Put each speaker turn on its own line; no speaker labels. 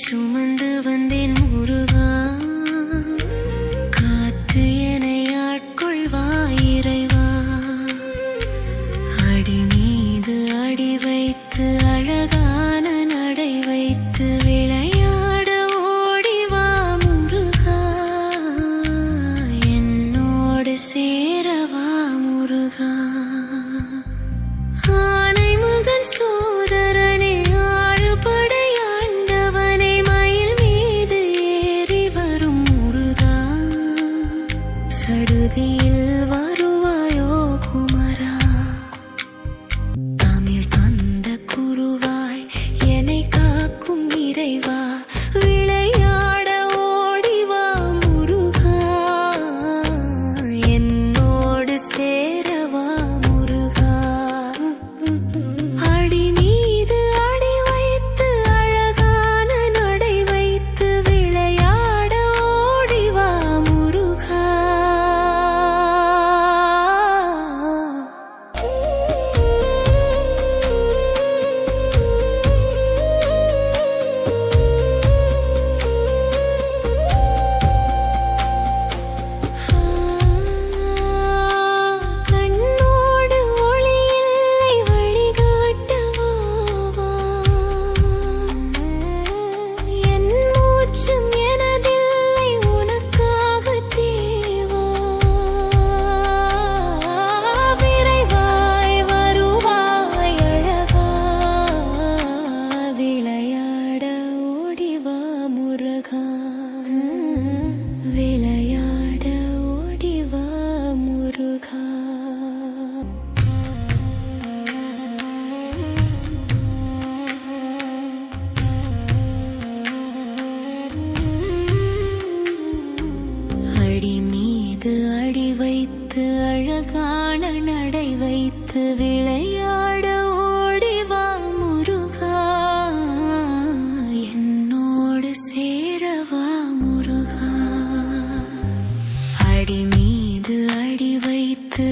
சுமந்து வந்தேன் முருகா, காத்து என்னை ஆட்கொள்வாய் இறைவா. அடி மீது அடி வைத்து அழகான நடை வைத்து விளையாட ஓடிவா முருகா, என்னோடு சேரவா முருகா. ஆனை மகன் சோதரனே, ஆழ்படை ஆண்டவனே, மயில் மீது ஏறி வரும் முருகா, சடுதியில் வருவாயோ குமரா. தமிழ் தந்த குருவாய் என்னை காக்கும் இறைவா, விளையாட ஓடிவா முருகா, என்னோடு சேரவா முருகா. அடி மீது அடி வைத்து அழகான நடை வைத்து விளையாட ஓடிவா முருகா. கண்ணோடு ஒளி இல்லை வழிகாட்டவா, என் மூச்சும் எனதில்லை உனக்காக தேவா. விரைவாய் வருவாய் அழகா, விளையாட ஓடிவா முருகா, விளையாட ஓடிவா முருகா. அடி மீது அடி வைத்து அழகான நடை வைத்து விளையாட ஓடிவா முருகா, என்னோடு சேரவா முருகா. அடி மீது அடி வைத்து